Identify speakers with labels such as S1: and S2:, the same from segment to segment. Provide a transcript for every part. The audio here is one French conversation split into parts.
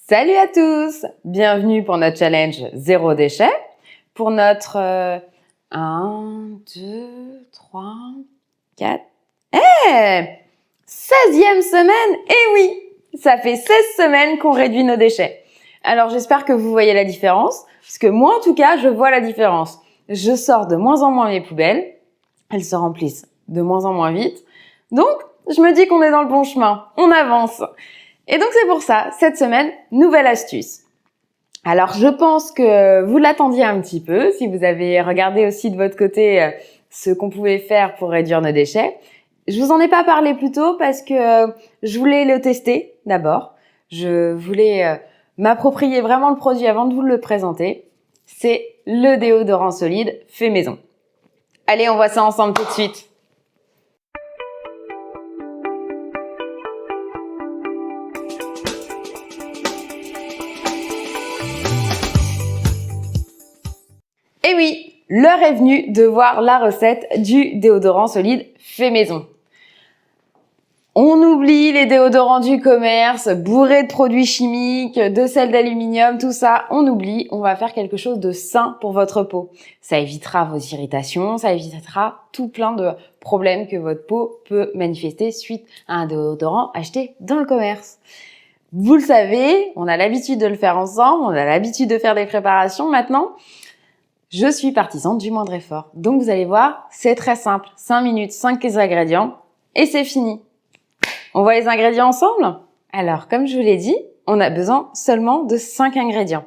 S1: Salut à tous! Bienvenue pour notre challenge zéro déchet. Pour notre 1, 2, 3, 4... 16e semaine! Eh oui! Ça fait 16 semaines qu'on réduit nos déchets. Alors j'espère que vous voyez la différence, parce que moi en tout cas, je vois la différence. Je sors de moins en moins mes poubelles, elles se remplissent de moins en moins vite. Donc, je me dis qu'on est dans le bon chemin, on avance. Et donc c'est pour ça, cette semaine, nouvelle astuce. Alors je pense que vous l'attendiez un petit peu, si vous avez regardé aussi de votre côté ce qu'on pouvait faire pour réduire nos déchets. Je vous en ai pas parlé plus tôt parce que je voulais le tester d'abord. Je voulais m'approprier vraiment le produit avant de vous le présenter. C'est le déodorant solide fait maison. Allez, on voit ça ensemble tout de suite. Et oui, l'heure est venue de voir la recette du déodorant solide fait maison. On oublie les déodorants du commerce, bourrés de produits chimiques, de sel d'aluminium, tout ça, on oublie. On va faire quelque chose de sain pour votre peau. Ça évitera vos irritations, ça évitera tout plein de problèmes que votre peau peut manifester suite à un déodorant acheté dans le commerce. Vous le savez, on a l'habitude de le faire ensemble, on a l'habitude de faire des préparations maintenant. Je suis partisane du moindre effort. Donc vous allez voir, c'est très simple. 5 minutes, 5 ingrédients et c'est fini. On voit les ingrédients ensemble? Alors, comme je vous l'ai dit, on a besoin seulement de 5 ingrédients.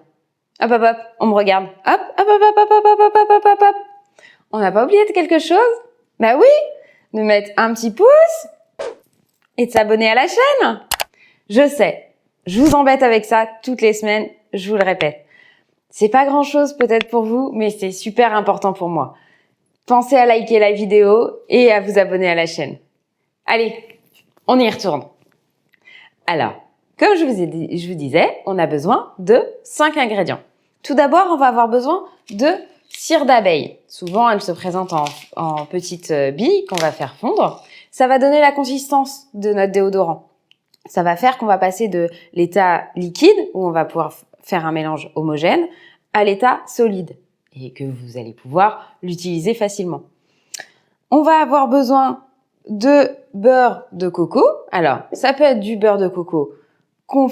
S1: Hop, hop, hop, on me regarde. Hop, hop, hop, hop, hop, hop, hop, hop, hop, hop, hop. On n'a pas oublié de quelque chose? Bah oui, de mettre un petit pouce et de s'abonner à la chaîne. Je sais, je vous embête avec ça toutes les semaines, je vous le répète. C'est pas grand chose peut-être pour vous, mais c'est super important pour moi. Pensez à liker la vidéo et à vous abonner à la chaîne. Allez, on y retourne. Alors, comme je vous disais, on a besoin de 5 ingrédients. Tout d'abord, on va avoir besoin de cire d'abeille. Souvent, elle se présente en petites billes qu'on va faire fondre. Ça va donner la consistance de notre déodorant. Ça va faire qu'on va passer de l'état liquide, où on va pouvoir faire un mélange homogène, à l'état solide et que vous allez pouvoir l'utiliser facilement. On va avoir besoin de beurre de coco. Alors, ça peut être du beurre de coco qu'on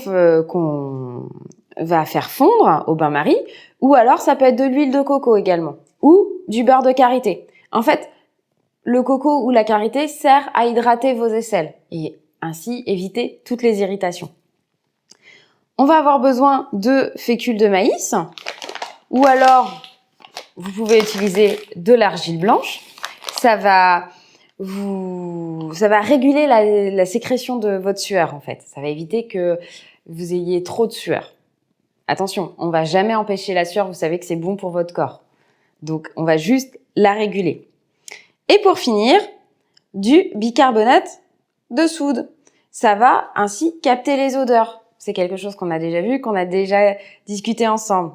S1: va faire fondre au bain-marie, ou alors ça peut être de l'huile de coco également, ou du beurre de karité. En fait, le coco ou la karité sert à hydrater vos aisselles et ainsi éviter toutes les irritations. On va avoir besoin de fécule de maïs, ou alors vous pouvez utiliser de l'argile blanche. Ça va réguler la sécrétion de votre sueur en fait. Ça va éviter que vous ayez trop de sueur. Attention, on va jamais empêcher la sueur, vous savez que c'est bon pour votre corps. Donc on va juste la réguler. Et pour finir, du bicarbonate de soude. Ça va ainsi capter les odeurs. C'est quelque chose qu'on a déjà vu, qu'on a déjà discuté ensemble.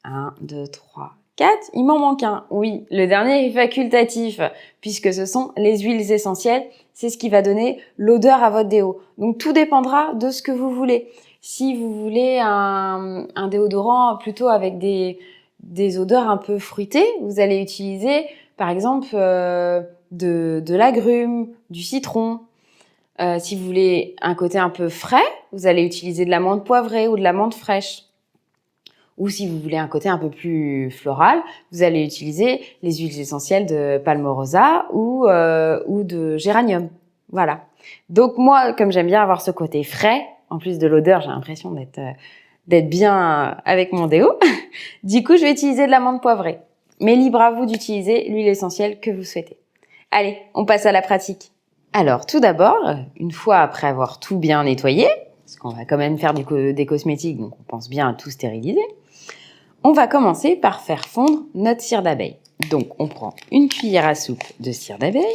S1: 1, 2, 3, 4. Il m'en manque un. Oui, le dernier est facultatif, puisque ce sont les huiles essentielles. C'est ce qui va donner l'odeur à votre déo. Donc tout dépendra de ce que vous voulez. Si vous voulez un déodorant plutôt avec des odeurs un peu fruitées, vous allez utiliser par exemple de l'agrumes, du citron. Si vous voulez un côté un peu frais, vous allez utiliser de la menthe poivrée ou de la menthe fraîche. Ou si vous voulez un côté un peu plus floral, vous allez utiliser les huiles essentielles de palmarosa ou de géranium. Voilà. Donc moi, comme j'aime bien avoir ce côté frais, en plus de l'odeur, j'ai l'impression d'être bien avec mon déo. Du coup, je vais utiliser de la menthe poivrée. Mais libre à vous d'utiliser l'huile essentielle que vous souhaitez. Allez, on passe à la pratique. Alors, tout d'abord, une fois après avoir tout bien nettoyé, parce qu'on va quand même faire des cosmétiques, donc on pense bien à tout stériliser, on va commencer par faire fondre notre cire d'abeille. Donc, on prend une cuillère à soupe de cire d'abeille.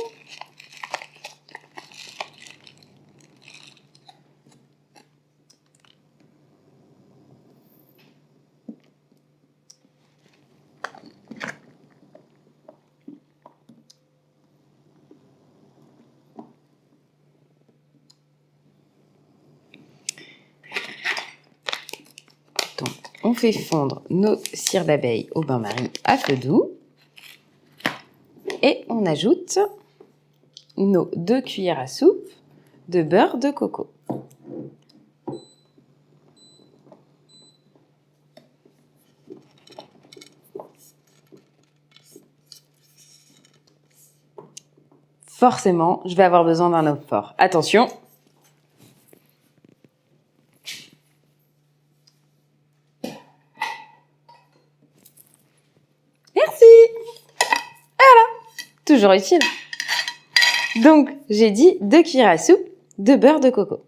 S1: Donc, on fait fondre nos cires d'abeille au bain-marie à feu doux. Et on ajoute nos 2 cuillères à soupe de beurre de coco. Forcément, je vais avoir besoin d'un homme fort. Attention! Merci! Voilà! Toujours utile. Donc, j'ai dit 2 cuillères à soupe de beurre de coco.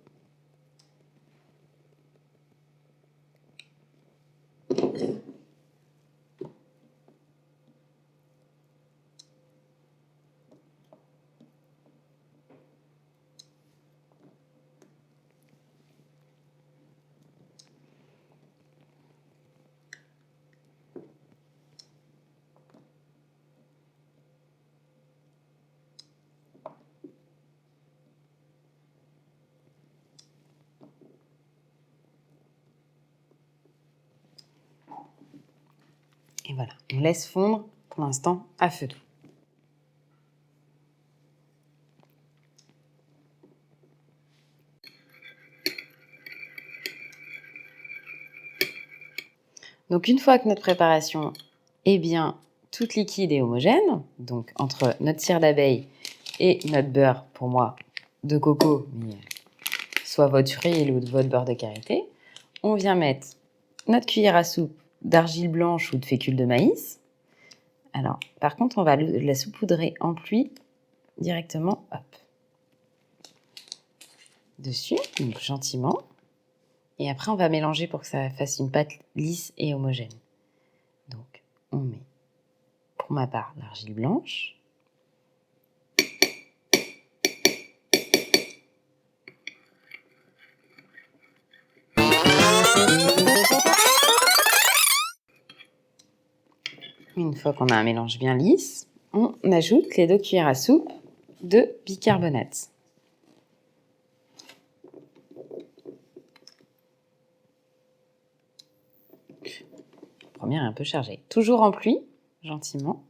S1: Et voilà, on laisse fondre pour l'instant à feu doux. Donc une fois que notre préparation est bien toute liquide et homogène, donc entre notre cire d'abeille et notre beurre, pour moi, de coco, mais soit votre huile ou votre beurre de karité, on vient mettre notre cuillère à soupe d'argile blanche ou de fécule de maïs. Alors, par contre, on va la saupoudrer en pluie directement, hop, dessus, donc gentiment. Et après, on va mélanger pour que ça fasse une pâte lisse et homogène. Donc, on met, pour ma part, l'argile blanche. Une fois qu'on a un mélange bien lisse, on ajoute les 2 cuillères à soupe de bicarbonate. La première est un peu chargée. Toujours en pluie, gentiment.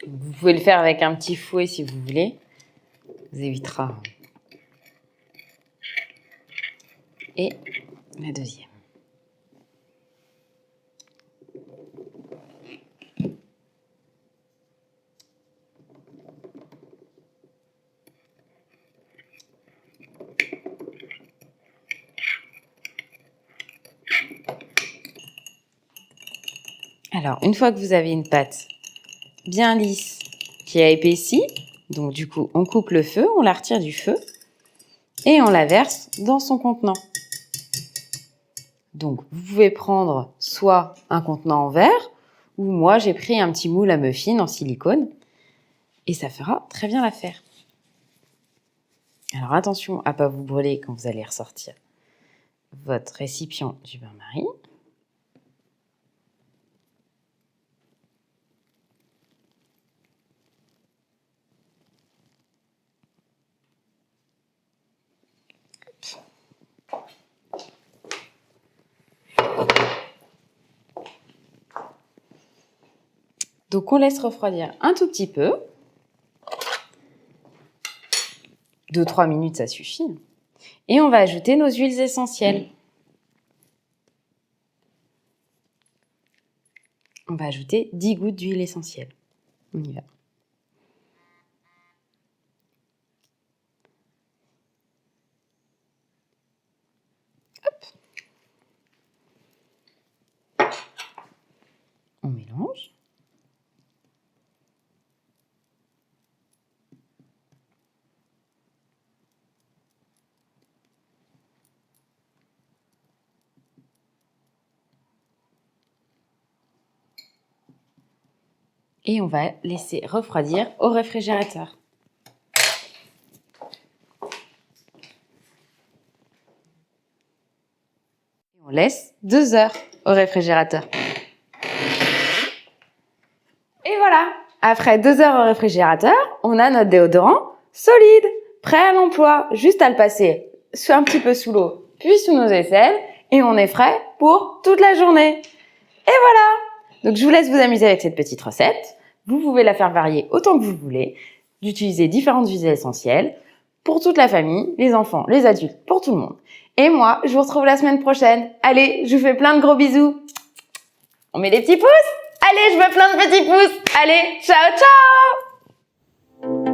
S1: Vous pouvez le faire avec un petit fouet si vous voulez. Ça évitera. Et la deuxième. Alors, une fois que vous avez une pâte bien lisse qui a épaissi, donc du coup, on coupe le feu, on la retire du feu et on la verse dans son contenant. Donc, vous pouvez prendre soit un contenant en verre, ou moi, j'ai pris un petit moule à muffins en silicone, et ça fera très bien l'affaire. Alors, attention à ne pas vous brûler quand vous allez ressortir votre récipient du bain-marie. Donc, on laisse refroidir un tout petit peu. 2-3 minutes, ça suffit. Et on va ajouter nos huiles essentielles. On va ajouter 10 gouttes d'huile essentielle. On y va. Hop. On mélange. Et on va laisser refroidir au réfrigérateur. On laisse 2 heures au réfrigérateur. Et voilà, après 2 heures au réfrigérateur, on a notre déodorant solide, prêt à l'emploi. Juste à le passer un petit peu sous l'eau, puis sous nos aisselles, et on est frais pour toute la journée. Et voilà! Donc je vous laisse vous amuser avec cette petite recette. Vous pouvez la faire varier autant que vous voulez, d'utiliser différentes huiles essentielles pour toute la famille, les enfants, les adultes, pour tout le monde. Et moi, je vous retrouve la semaine prochaine. Allez, je vous fais plein de gros bisous. On met des petits pouces? Allez, je veux plein de petits pouces. Allez, ciao, ciao!